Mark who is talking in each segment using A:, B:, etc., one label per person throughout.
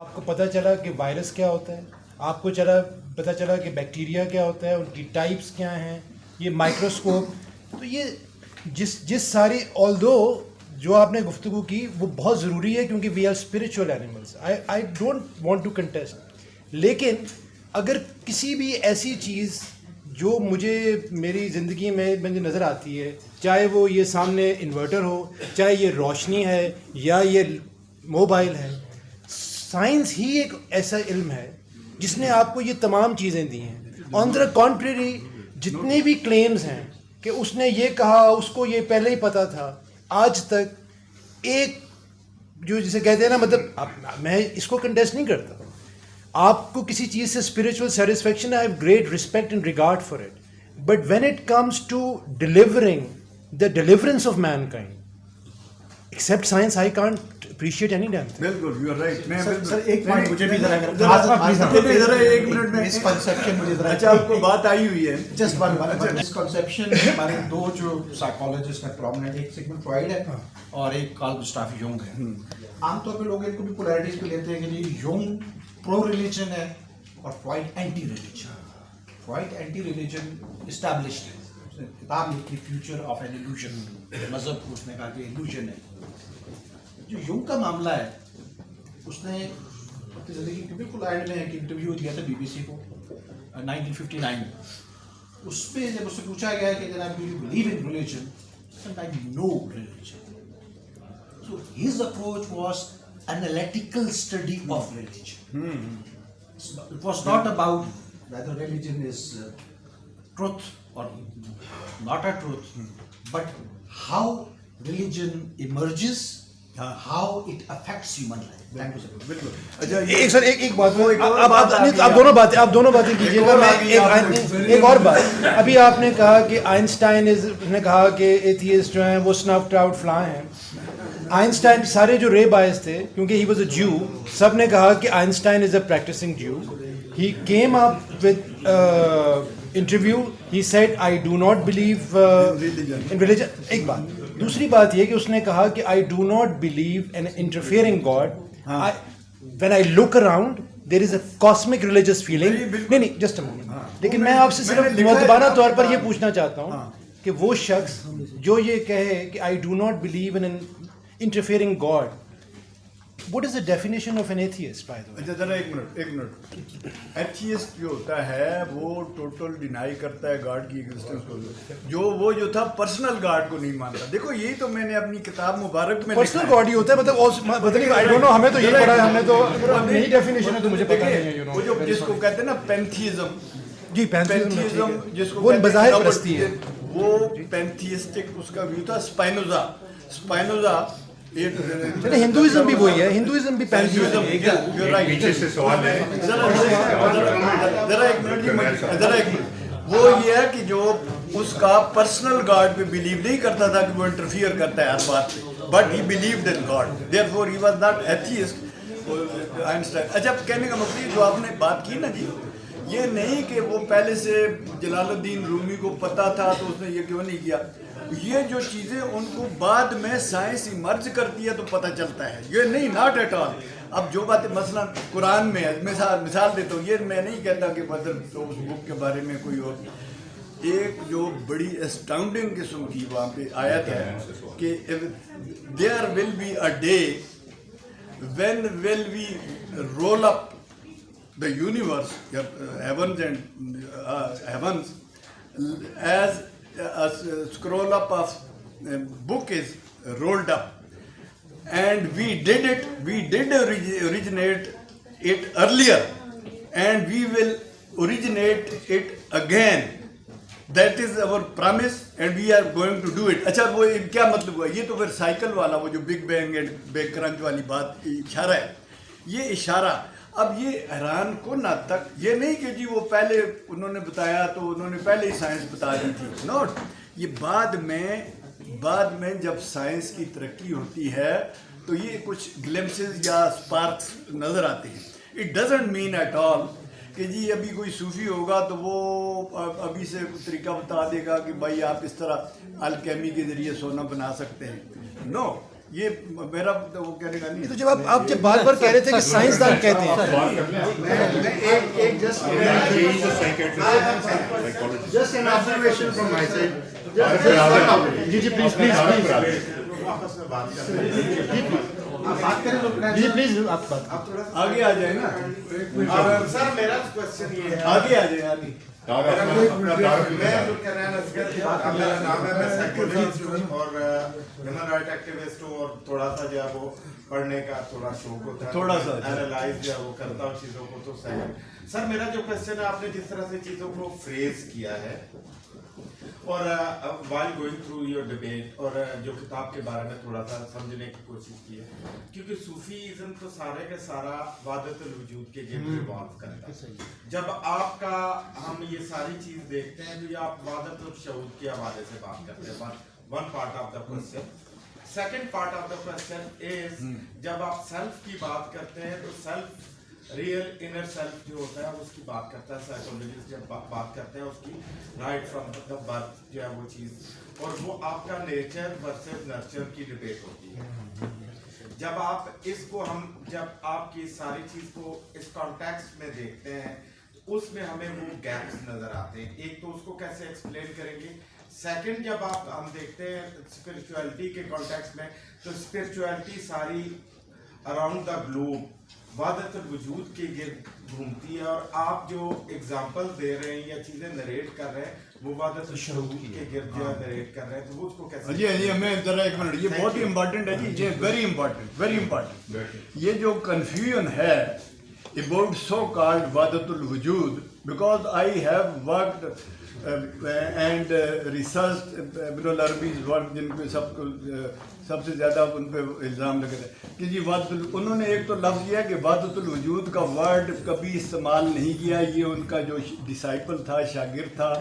A: آپ کو پتہ چلا کہ وائرس کیا ہوتا ہے، آپ کو پتہ چلا کہ بیکٹیریا کیا ہوتا ہے، ان کی ٹائپس کیا ہیں، یہ مائکروسکوپ. تو یہ جس ساری آلدو جو آپ نے گفتگو کی وہ بہت ضروری ہے کیونکہ we are spiritual animals. I don't want to contest. لیکن اگر کسی بھی ایسی چیز جو میری زندگی میں مجھے نظر آتی ہے، چاہے وہ یہ سامنے انورٹر ہو، چاہے یہ روشنی ہے یا یہ موبائل ہے، سائنس ہی ایک ایسا علم ہے جس نے آپ کو یہ تمام چیزیں دی ہیں. آن دا کانٹریری جتنے بھی کلیمز ہیں کہ اس نے یہ کہا، اس کو یہ پہلے ہی پتہ تھا، آج تک ایک جو جسے کہتے ہیں نا، مطلب میں اس کو کنٹیسٹ نہیں کرتا. آپ کو کسی چیز سے spiritual satisfaction, I have great respect and regard for it, but when it comes to delivering the deliverance of mankind except science I can't appreciate any damn thing.
B: بالکل یو آر رائٹ. میں
C: sir ایک point مجھے بھی
B: ذرا ایک minute میں
C: misconception مجھے ذرا.
B: اچھا آپ کو بات آئی ہوئی ہے
C: جسٹ ون مسکنسیپشن. ہمارے دو جو سائیکالوجسٹ ہیں پرومیننٹ، ایک سیگمنڈ فرائڈ ہے اور ایک کارل گسٹاف یونگ ہے. عام طور پہ لوگ ان کو بھی پولیرٹیز پہ لیتے ہیں کہ جی یونگ پرو ریلیجن ہے اور Freud anti religion. Freud anti religion established ہے. اس نے کتاب لکھی فیوچر آف این ایلوژن. مذہب کو اس نے کہا کہ ایلوژن ہے. جو یونگ کا معاملہ ہے، اس نے اپنی زندگی کے بالکل اینڈ میں ایک انٹرویو دیا تھا BBC کو 1959 میں. اس پہ جب اس سے پوچھا گیا کہ جناب do you believe in religion, no religion. So his approach was analytical study of religion. It was not about whether religion is truth or not a truth, but how religion emerges, how it affects human life. Thank you, sir.
B: بالکل.
A: ایک سر ایک بات، آپ دونوں باتیں کیجیے گا. میں ایک اور بات، ابھی آپ نے کہا کہ آئنسٹائن نے کہا کہ ایتھیسٹ جو ہیں وہ سنفڈ آؤٹ فلاں ہیں. آئنسٹائن سارے جو ریب آئز تھے، کیونکہ ہی واز اے جیو، سب نے کہا کہ Einstein is a practising Jew. He came up with interview, he said I do not believe in religion. ایک بات. دوسری بات یہ کہ اس نے کہا کہ I do not believe in interfering God. When I look around there is a cosmic religious feeling. نہیں جسٹ اے مومنٹ. لیکن میں آپ سے صرف مؤدبانہ طور پر یہ پوچھنا چاہتا ہوں کہ وہ شخص جو یہ کہے کہ I do not believe in interfering God, what is the definition of an atheist, by the way?
B: اچھا ذرا ایک منٹ. ایتھیسٹ جو ہوتا ہے وہ ٹوٹل ڈینائی کرتا ہے گاڈ کی ایگزسٹنس کو. جو تھا پرسنل گاڈ کو نہیں مانتا. دیکھو یہی تو میں نے اپنی کتاب مبارک میں
A: پرسنل گاڈ ہی ہوتا ہے، مطلب I don't know، ہمیں تو یہ پڑھا ہے، ہمیں تو یہی ڈیفینیشن ہے تو مجھے پتہ نہیں ہے.
B: وہ جو جس کو کہتے ہیں نا پینتھیزم،
A: جی پینتھیزم
B: جس کو
A: بظاہر پرستی ہے،
B: وہ پینتھیسٹک اس کا ویو تھا. اسپائنوزا
A: ہندوازم بھی وہی ہے، ہندوازم بھی پینتھیزم.
D: پیچھے سے سوال ہے.
B: ذرا ایک منٹ. وہ یہ ہے کہ جو اس کا پرسنل گاڈ پہ بلیو نہیں کرتا تھا کہ وہ انٹرفیئر کرتا ہے ہر بات پہ، but he believed in God, therefore he was not atheist. Einstein. اچھا کہنے کا مطلب جو آپ نے بات کی نا جی، یہ نہیں کہ وہ پہلے سے جلال الدین رومی کو پتا تھا تو اس نے یہ کیوں نہیں کیا. یہ جو چیزیں ان کو بعد میں سائنس ایمرج کرتی ہے تو پتہ چلتا ہے. یہ نہیں، ناٹ ایٹ آل. اب جو باتیں مثلا قرآن میں ہے، مثال دیتا ہوں، یہ میں نہیں کہتا کہ مطلب تو اس بک کے بارے میں کوئی اور. ایک جو بڑی اسٹاؤنڈنگ قسم کی وہاں پہ آیت ہے کہ there will be a day when will we roll up the universe, heavens and heavens, as a scroll up of book is rolled up, and we did originate it earlier, and we will originate it again. That is our promise and we are going to do it. اچھا وہ کیا مطلب ہوا؟ یہ تو پھر cycle والا وہ جو big bang and big crunch والی بات اشارہ ہے. یہ اشارہ اب یہ حیران کن حد تک یہ نہیں کہ جی وہ پہلے انہوں نے بتایا تو انہوں نے پہلے ہی سائنس بتا دی تھی. نوٹ، یہ بعد میں جب سائنس کی ترقی ہوتی ہے تو یہ کچھ گلمسز یا اسپارکس نظر آتے ہیں. It doesn't mean at all کہ جی ابھی کوئی صوفی ہوگا تو وہ ابھی سے طریقہ بتا دے گا کہ بھائی آپ اس طرح الکیمی کے ذریعے سونا بنا سکتے ہیں. نو، یہ میرا وہ کہنے کا نہیں.
A: تو جب آپ جب بار بار کہہ رہے تھے کہ سائنسدان کہتے ہیں,
B: Just an observation from my side.
A: جی پلیز پلیز آپ بات
B: آگے آ جائیں نا,
E: سر میرا کوشچن یہ ہے,
B: آگے آ جائیں آگے.
E: میں جو کہہ رہا ہوں میرا نام ہے, میں سائیکولوجسٹ ہوں اور ہیومن رائٹ ایکٹیوسٹ ہوں, اور تھوڑا سا جو ہے وہ پڑھنے کا تھوڑا شوق ہوتا ہے,
B: تھوڑا سا
E: اینالائز جو ہے وہ کرتا ہوں چیزوں کو. تو سر میرا جو کوشچن ہے, آپ نے جس طرح سے چیزوں کو فریز کیا ہے اور while going through your debate اور جو کتاب کے بارے میں تھوڑا سا سمجھنے کی کوشش کی ہے, کیونکہ صوفیزم تو سارے کے سارا وحدت الوجود کے گرد ریوالو کرتا ہے. جب آپ کا ہم یہ ساری چیز دیکھتے ہیں تو یہ آپ وحدت الشعور کے حوالے سے بات کرتے ہیں. One part of the question. Second part of the question is, جب آپ سیلف کی بات کرتے ہیں تو سیلف ریئل انر سیلف جو ہوتا ہے اس کی بات کرتا ہے سائیکولوجسٹ, جب بات کرتے ہیں اس کی رائٹ فرام دا برتھ جو ہے وہ چیز, اور وہ آپ کا نیچر ورسز نرچر کی ڈبیٹ ہوتی ہے. جب آپ اس کو جب آپ کی ساری چیز کو اس کانٹیکسٹ میں دیکھتے ہیں اس میں ہمیں وہ گیپس نظر آتے ہیں. ایک تو اس کو کیسے ایکسپلین کریں گے. سیکنڈ, جب ہم دیکھتے ہیں اسپرچویلٹی کے کانٹیکسٹ میں, تو اسپرچویلٹی ساری اراؤنڈ دا گلوب وحدت الوجود کے گرد گھومتی ہے, اور آپ جو ایگزامپل دے رہے ہیں یا چیزیں نریٹ کر رہے ہیں وہ وحدت الشعور کے گرد جو نریٹ کر رہے ہیں, تو وہ اس کو کیسے.
B: جی میں ذرا ایک منٹ, یہ بہت ہی امپورٹنٹ ہے جی, ویری امپورٹنٹ. یہ جو کنفیوژن ہے about so called وحدت الوجود, because I have worked and researched ابن العربی's work, جن پہ سب سے زیادہ ان پہ الزام لگے تھے کہ جی انہوں نے ایک تو لفظ یہ کہ وحدت الوجود کا ورڈ کبھی استعمال نہیں کیا. یہ ان کا جو ڈسائپل تھا, شاگرد تھا,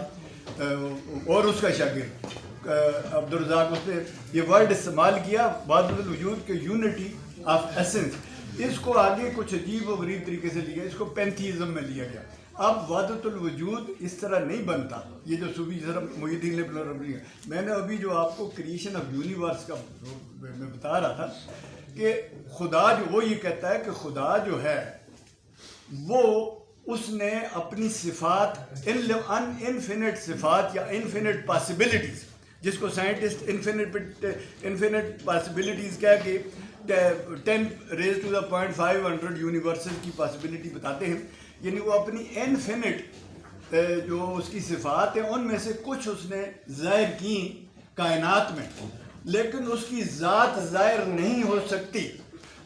B: اور اس کا شاگرد عبدالرزاق, اس نے یہ ورڈ استعمال کیا وحدت الوجود کے یونٹی آف ایسنس. اس کو آگے کچھ عجیب و غریب طریقے سے لیا, اس کو پینتھیزم میں لیا گیا. اب وحدت الوجود اس طرح نہیں بنتا. یہ جو صوفی محی الدین ابن عربی, میں نے ابھی جو آپ کو کریشن آف یونیورس کا میں بتا رہا تھا کہ خدا جو وہ یہ کہتا ہے کہ خدا جو ہے وہ اس نے اپنی صفات انفینٹ صفات یا انفینٹ پاسبلٹیز, جس کو سائنٹسٹ انفینٹ پاسبلٹیز کہہ کے 10⁵ یونیورسز کی پاسبلٹی بتاتے ہیں. یعنی وہ اپنی انفینٹ جو اس کی صفات ہیں ان میں سے کچھ اس نے ظاہر کی کائنات میں, لیکن اس کی ذات ظاہر نہیں ہو سکتی.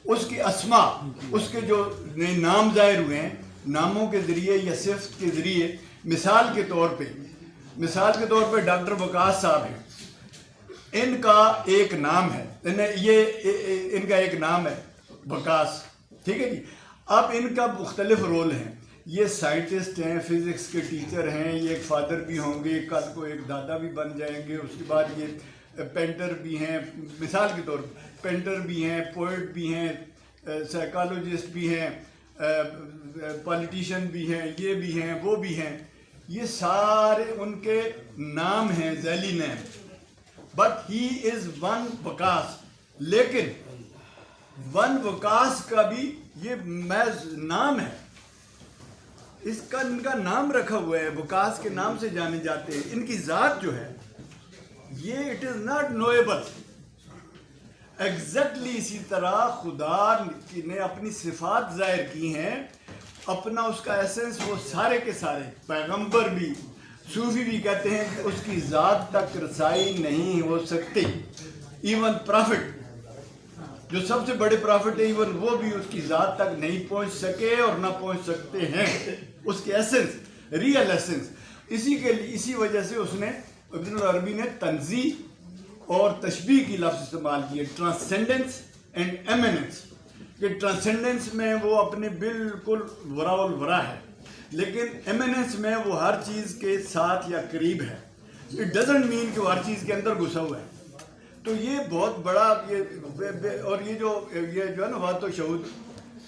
B: اس کی اسماء, اس کے جو نام ظاہر ہوئے ہیں, ناموں کے ذریعے یا صفت کے ذریعے. مثال کے طور پہ ڈاکٹر وقاص صاحب ہیں, ان کا ایک نام ہے, ان کا ایک نام ہے وقاص, ٹھیک ہے جی. اب ان کا مختلف رول ہیں. یہ سائنٹسٹ ہیں, فزکس کے ٹیچر ہیں, یہ ایک فادر بھی ہوں گے, کل کو ایک دادا بھی بن جائیں گے. اس کے بعد یہ پینٹر بھی ہیں, مثال کے طور پر پینٹر بھی ہیں, پوئٹ بھی ہیں, سائیکالوجسٹ بھی ہیں, پالیٹیشین بھی ہیں, یہ بھی ہیں, وہ بھی ہیں. یہ سارے ان کے نام ہیں, ذیلی نیم. بٹ ہی از ون وقاص. لیکن ون وقاص کا بھی یہ محض نام ہے. اس کا ان کا نام رکھا ہوا ہے, وقاص کے نام سے جانے جاتے ہیں. ان کی ذات جو ہے یہ اٹ از ناٹ نویبل. ایگزیکٹلی اسی طرح خدا نے اپنی صفات ظاہر کی ہیں, اپنا اس کا ایسنس, وہ سارے کے سارے پیغمبر بھی, صوفی بھی کہتے ہیں کہ اس کی ذات تک رسائی نہیں ہو سکتی. ایون پرافٹ, جو سب سے بڑے پرافٹ ہیں, ایون وہ بھی اس کی ذات تک نہیں پہنچ سکے اور نہ پہنچ سکتے ہیں. اس کے ایسنس, ریئل ایسنس. اسی وجہ سے اس نے, ابن العربی نے تنزیہ اور تشبیہ کی لفظ استعمال کیے, ٹرانسینڈنس اینڈ ایمیننس. کہ ٹرانسینڈنس میں وہ اپنے بالکل وراء الورا ہے, لیکن ایمیننس میں وہ ہر چیز کے ساتھ یا قریب ہے. اٹ ڈزنٹ مین کہ وہ ہر چیز کے اندر گھسا ہوا ہے. تو یہ بہت بڑا اور یہ جو ہے نا وحدت الشعور,